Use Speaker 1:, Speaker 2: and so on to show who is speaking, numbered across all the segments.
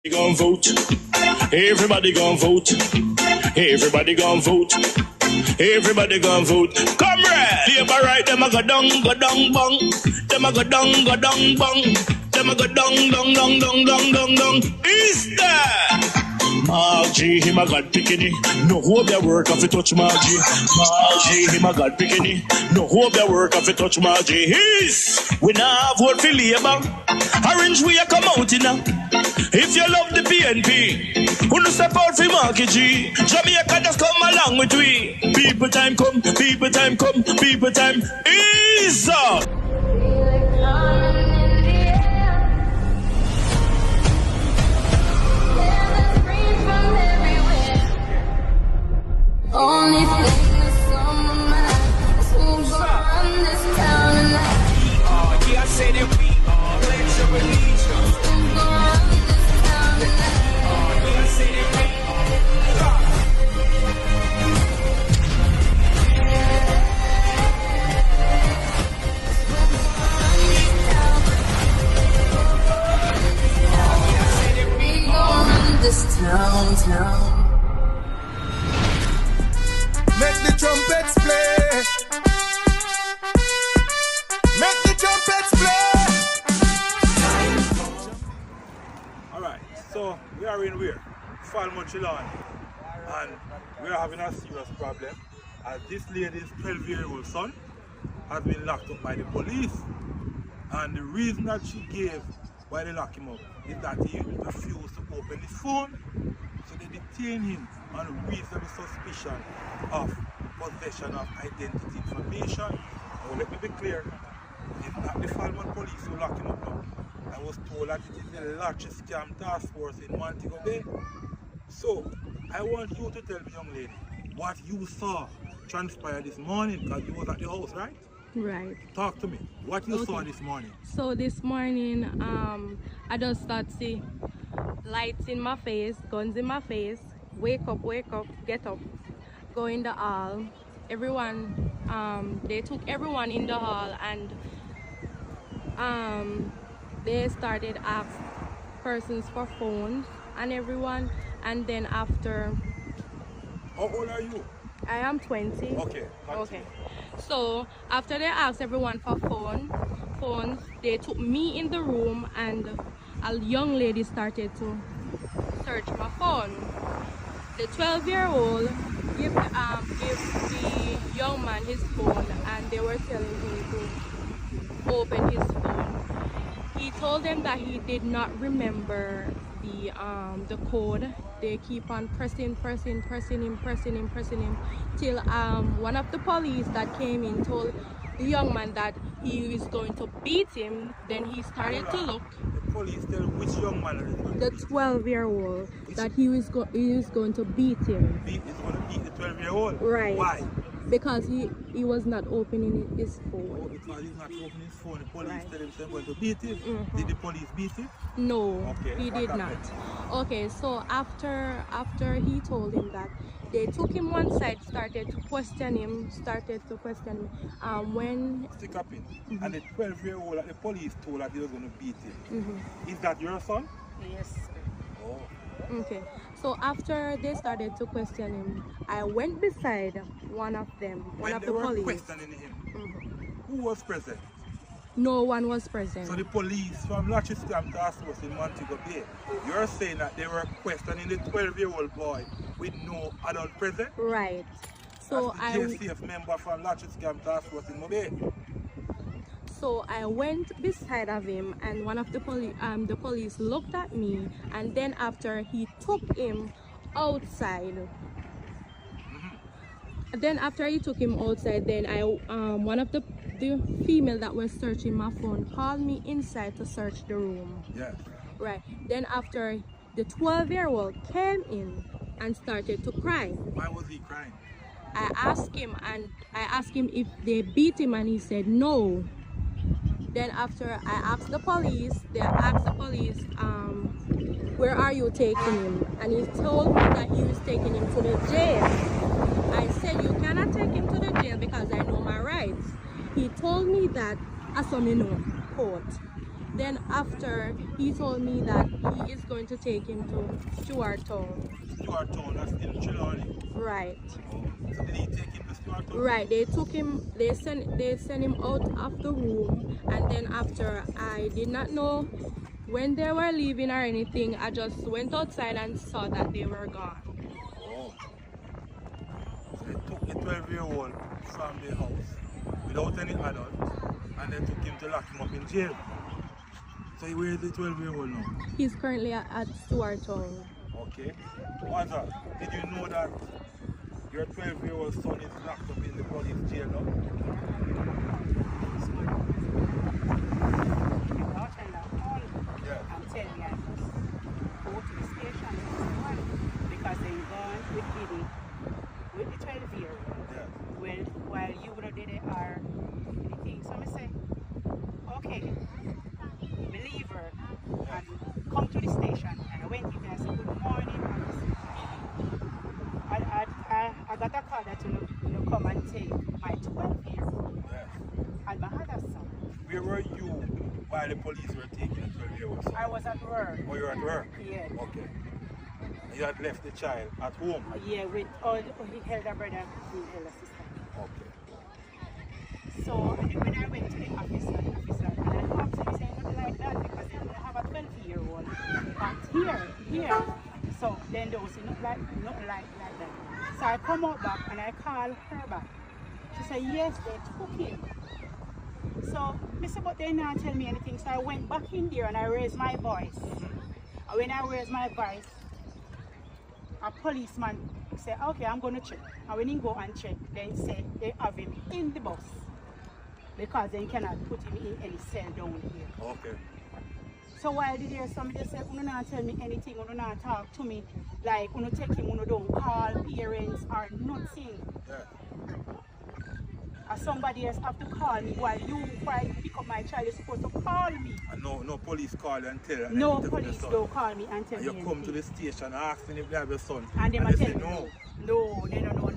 Speaker 1: Gon' vote. Everybody gon' vote. Everybody gon' vote. Everybody gon' vote. Comrade! Labor right, them a go down, bong. Them a go down, bong. Them a go down. Is that? Margie, him a God picking. No hope their work if you touch Margie. Margie, him a God picking. No hope their work if you touch Margie. We now vote for Labour. Orange we a come out in now. If you love the PNP, who no step out for Marky G. Jamaica just come along with we. People time come, people time come, people time is up.
Speaker 2: Only thing that's on my mind is who's gonna run this town tonight.
Speaker 3: Yeah, I say that we are pledge of allegiance.
Speaker 2: Who's gonna run this town tonight?
Speaker 3: Yeah, I say that we
Speaker 2: gonna run this town.
Speaker 4: Make the trumpets play. Make the trumpets play. Alright, so we are in where? Falmouth-Chilon. And we are having a serious problem as this lady's 12-year-old son has been locked up by the police. And the reason that she gave why they lock him up is that he refused to open his phone. So they detain him on reasonable suspicion of possession of identity information. Now let me be clear, it's not the Falmouth police who lock him up now. I was told that it is the largest scam task force in Montego Bay. So I want you to tell me, young lady, what you saw transpire this morning, because you was at the house, right?
Speaker 5: Right.
Speaker 4: Talk to me. What you saw this morning?
Speaker 5: So this morning, I just start see lights in my face, guns in my face. Wake up, get up, go in the hall. Everyone, they took everyone in the hall and they started ask persons for phones and everyone. And then after.
Speaker 4: How old are you?
Speaker 5: I am 20.
Speaker 4: Okay.
Speaker 5: Okay. So after they asked everyone for phones, they took me in the room and a young lady started to search my phone. The 12-year-old gave the young man his phone and they were telling him to open his phone. He told them that he did not remember the code. They keep on pressing him till one of the police that came in told the young man that he is going to beat him. Then he started to look.
Speaker 4: The police tell which young man is going to
Speaker 5: The 12-year-old that he was going to beat him.
Speaker 4: He's going to beat the 12-year-old?
Speaker 5: Right.
Speaker 4: Why?
Speaker 5: Because he was not opening his phone.
Speaker 4: Oh, because he's not opening his phone. The police tell him they're going to beat him.
Speaker 5: Mm-hmm.
Speaker 4: Did the police beat him?
Speaker 5: No,
Speaker 4: okay,
Speaker 5: he did not. Okay, so after he told him that, they took him one side, started to question him. When
Speaker 4: stick up in, and the 12-year-old that the police told that he was going to beat him. Is that your son?
Speaker 5: Yes.
Speaker 4: Oh.
Speaker 5: Okay, so after they started to question him, I went beside one of them, one of the police.
Speaker 4: When they were questioning him, who was present?
Speaker 5: No one was present.
Speaker 4: So the police from Latches Scam Task Force in Montego Bay, you're saying that they were questioning the 12-year-old boy with no adult present?
Speaker 5: Right. So
Speaker 4: that's the JCF member from Latches Scam Task Force in Montego Bay.
Speaker 5: So I went beside of him and one of the police looked at me, and then after he took him outside. Then after he took him outside, then one of the female that was searching my phone called me inside to search the room.
Speaker 4: Yes.
Speaker 5: Right. Then after the 12-year-old came in and started to cry.
Speaker 4: Why was he crying?
Speaker 5: I asked him if they beat him and he said no. Then after I asked the police, where are you taking him? And he told me that he was taking him to the jail. I said, you cannot take him to the jail because I know my rights. He told me that I saw me no court. Then after, he told me that he is going to take him to Stuartown.
Speaker 4: Stuartown, that's in Trelawney.
Speaker 5: Right.
Speaker 4: So did he take him to Stuartown?
Speaker 5: Right. They took him. They sent him out of the room, and then after, I did not know when they were leaving or anything. I just went outside and saw that they were gone.
Speaker 4: Oh. So they took the 12-year-old from the house without any adult, and they took him to lock him up in jail. So where is the 12-year-old now?
Speaker 5: He's currently at Stuartown.
Speaker 4: Okay. Mother, did you know that your 12-year-old son is locked up in the police jail now? Yeah.
Speaker 6: I'm telling you, I just go to the station because they gone with Diddy, with the 12-year-old.
Speaker 4: Yeah.
Speaker 6: Well, while you would have did it or anything. So I say, okay, believe her and come to the station. And I went in there and said, good morning, officer. I got a call that you come and take my 12-year-old
Speaker 4: Yeah.
Speaker 6: and my other son.
Speaker 4: Where were you while the police were taking the 12-year-old son?
Speaker 6: I was at work.
Speaker 4: Oh, you were at work?
Speaker 6: Yeah.
Speaker 4: Okay. You had left the child at home?
Speaker 6: Yeah, with all he held a brother and elder sister.
Speaker 4: Okay.
Speaker 6: So when I went to the officer, and I asked him, he said nothing like that because they have a 12-year-old. But here, so then those not like that. So I come out back and I call her back. She said yes, they took him. So I said, but they not tell me anything. So I went back in there and I raised my voice. And when I raised my voice, a policeman said, okay, I'm going to check. And when he go and check, they say they have him in the bus because they cannot put him in any cell down here.
Speaker 4: Okay.
Speaker 6: So while there, somebody said, you not tell me anything, you not talk to me, like you take him, you don't call parents or nothing.
Speaker 4: Yeah.
Speaker 6: Or somebody else have to call me while you pick up my child, you're supposed to call me.
Speaker 4: And no police call you and tell you.
Speaker 6: No police don't call me and tell
Speaker 4: and
Speaker 6: me
Speaker 4: you come to the station asking if they have your son.
Speaker 6: and they
Speaker 4: say
Speaker 6: tell me
Speaker 4: no.
Speaker 6: No, they don't know.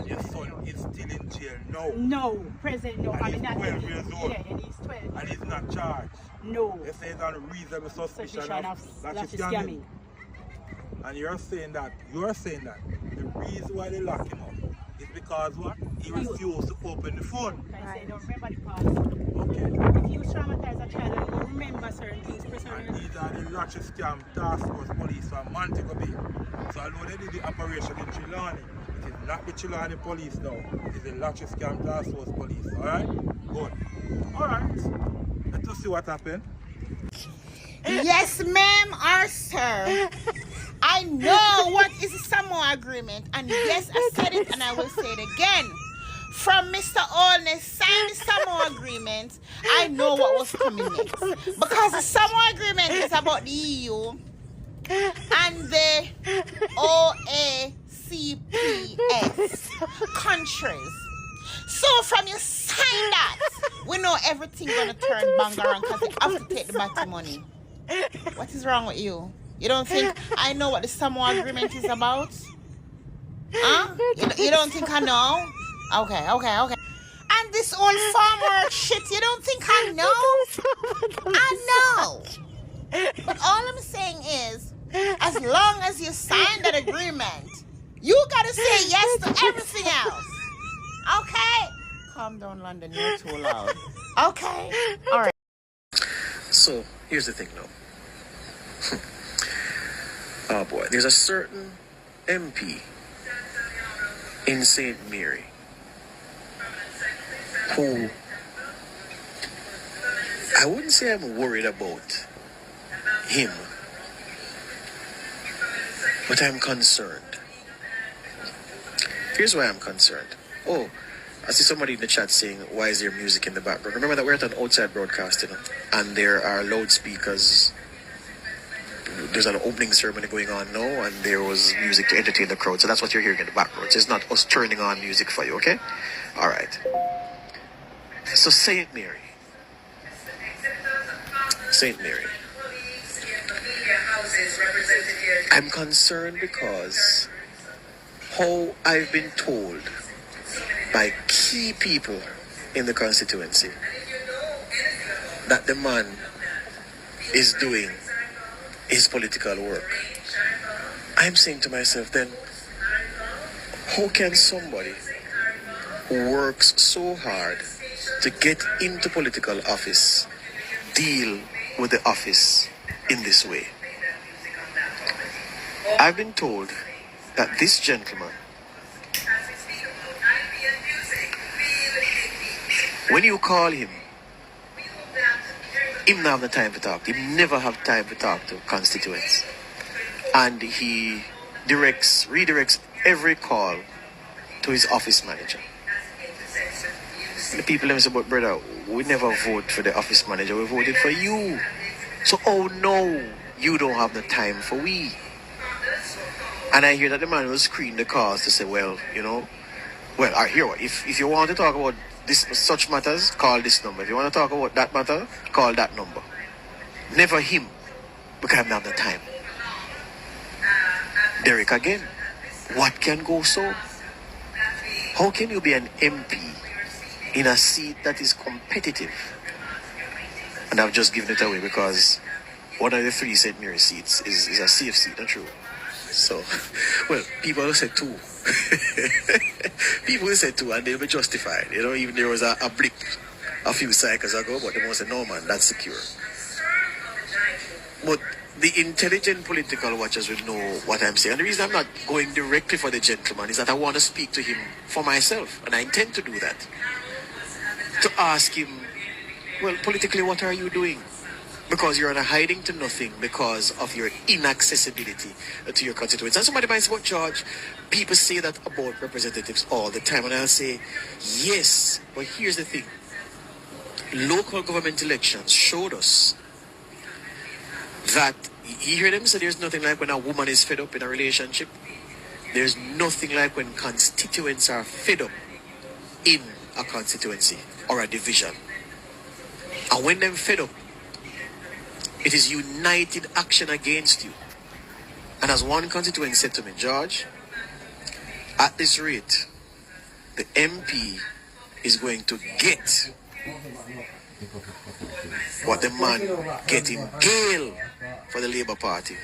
Speaker 4: Your son is still in jail now.
Speaker 6: No, present no.
Speaker 4: And
Speaker 6: I mean,
Speaker 4: he's 12 years old.
Speaker 6: Yeah, and he's 12.
Speaker 4: And he's not charged.
Speaker 6: No.
Speaker 4: They say it's on reasonable suspicion of that
Speaker 6: that's
Speaker 4: he's scamming. And you're saying that the reason why they lock him up is because what? He refused to open the phone.
Speaker 6: I say, don't remember the past.
Speaker 4: Okay.
Speaker 6: If you traumatize a child and you remember certain things,
Speaker 4: And these are the Ratchet Scam Task Force Police from Montego Bay. So although they did the operation in Trelawney, it is not the Trelawney Police now. It is the Ratchet Scam Task Force Police. Alright? Good. Alright. Let us see what happened.
Speaker 7: Yes, ma'am or sir. I know what is the Samoa agreement, and yes, I said it and I will say it again. From Mr. Olness signed the Samoa agreement, I know what was coming next. Because the Samoa agreement is about the EU and the OACPS countries. So from you sign that, we know everything gonna turn bangarang because they have to take the batty money. What is wrong with you? You don't think I know what the Samoa agreement is about? Huh? You don't think I know? Okay. And this old farm work shit, you don't think I know? I know. But all I'm saying is, as long as you sign that agreement, you gotta say yes to everything else. Okay? Calm down, London, you're too loud. Okay? Alright.
Speaker 8: So, here's the thing now. Oh boy, there's a certain MP in St. Mary who I wouldn't say I'm worried about him, but I'm concerned. Here's why I'm concerned. Oh, I see somebody in the chat saying, why is there music in the background? Remember that we're at an outside broadcasting and there are loudspeakers. There's an opening ceremony going on now and there was music to entertain the crowd. So that's what you're hearing in the background. It's not us turning on music for you, okay? All right. So St. Mary. I'm concerned because how I've been told by key people in the constituency that the man is doing his political work. I'm saying to myself then, how can somebody who works so hard to get into political office deal with the office in this way? I've been told that this gentleman, when you call him not have the time to talk. He never have time to talk to constituents. And he redirects every call to his office manager. The people them say, but brother, we never vote for the office manager, we voted for you. So, oh no, you don't have the time for we. And I hear that the man will screen the calls to say, well, you know, well, I hear what, if you want to talk about this such matters, call this number. If you want to talk about that matter, call that number. Never him, because I don't have the time. Derek again, what can go so? How can you be an MP in a seat that is competitive? And I've just given it away because one of the 3 St. Mary seats is a safe seat, not true? So, well, people will say 2. People will say 2 and they'll be justified. You know, even there was a blip a few cycles ago, but they must say, no man, that's secure. But the intelligent political watchers will know what I'm saying. And the reason I'm not going directly for the gentleman is that I want to speak to him for myself. And I intend to do that. To ask him, well, politically, what are you doing? Because you're on a hiding to nothing because of your inaccessibility to your constituents. And somebody might say, well, George, people say that about representatives all the time. And I'll say, yes, but here's the thing. Local government elections showed us that, you hear them say there's nothing like when a woman is fed up in a relationship. There's nothing like when constituents are fed up in a constituency or a division. And when they're fed up, it is united action against you. And as one constituent said to me, George, at this rate, the MP is going to get what the man get in Gale for the Labour Party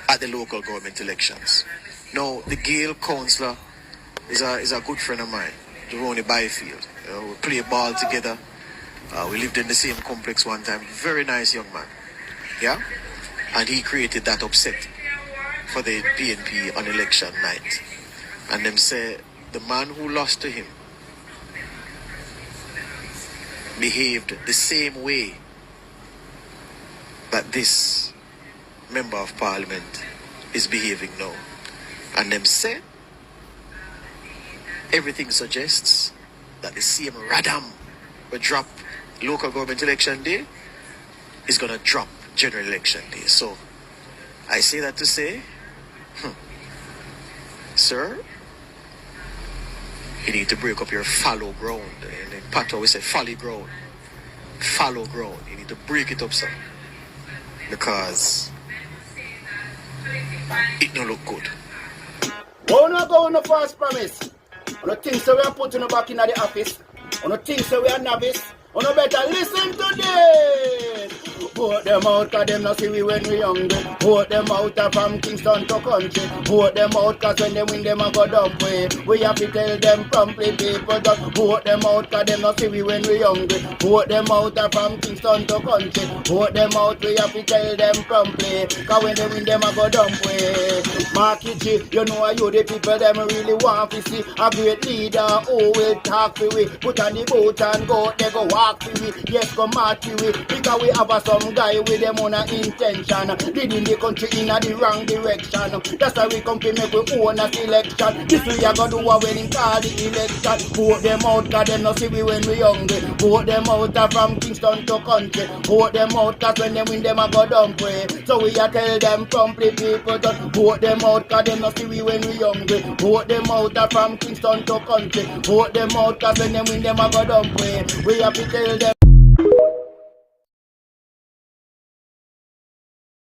Speaker 8: at the local government elections. Now, the Gale councillor is a good friend of mine, Jerome Byfield. We play ball together. We lived in the same complex one time. Very nice young man. Yeah? And he created that upset for the PNP on election night. And them say the man who lost to him behaved the same way that this member of parliament is behaving now. And them say everything suggests that the same Radam will drop local government election day is going to drop general election day. So I say that to say, sir, you need to break up your fallow ground. And in Patois we say folly ground. Fallow ground. You need to break it up, sir. Because it don't look good.
Speaker 9: We're not going to false promise. On the things that we are putting back in the office. On the things that we are novice. On the better listen to this. Vote them out cause them not see we when we hungry. Vote them out from Kingston to country. Vote them out cause when they win them a go dump way. We have to tell them promptly people just vote them out cause them not see we when we hungry. Vote them out from Kingston to country. Vote them out, we have to tell them promptly. Cause when they win them a go dump way. Marky G, you know you the people them really want to see a great leader who will talk to we. Put on the boat and go, they go walk to we. Yes, go march to we. Because we have some guy with them on a intention, leading the country in a the wrong direction. That's why we come to make we own a selection. This we are gonna do when him call the election. Vote them out cause them not see we when we hungry. Vote them out from Kingston to country. Vote them out cause when they win them a go dump way. So we are tell them promptly people just vote them out cause them not see we when we hungry. Vote them out from Kingston to country. Vote them out cause when they win them a go dump way. We have to tell them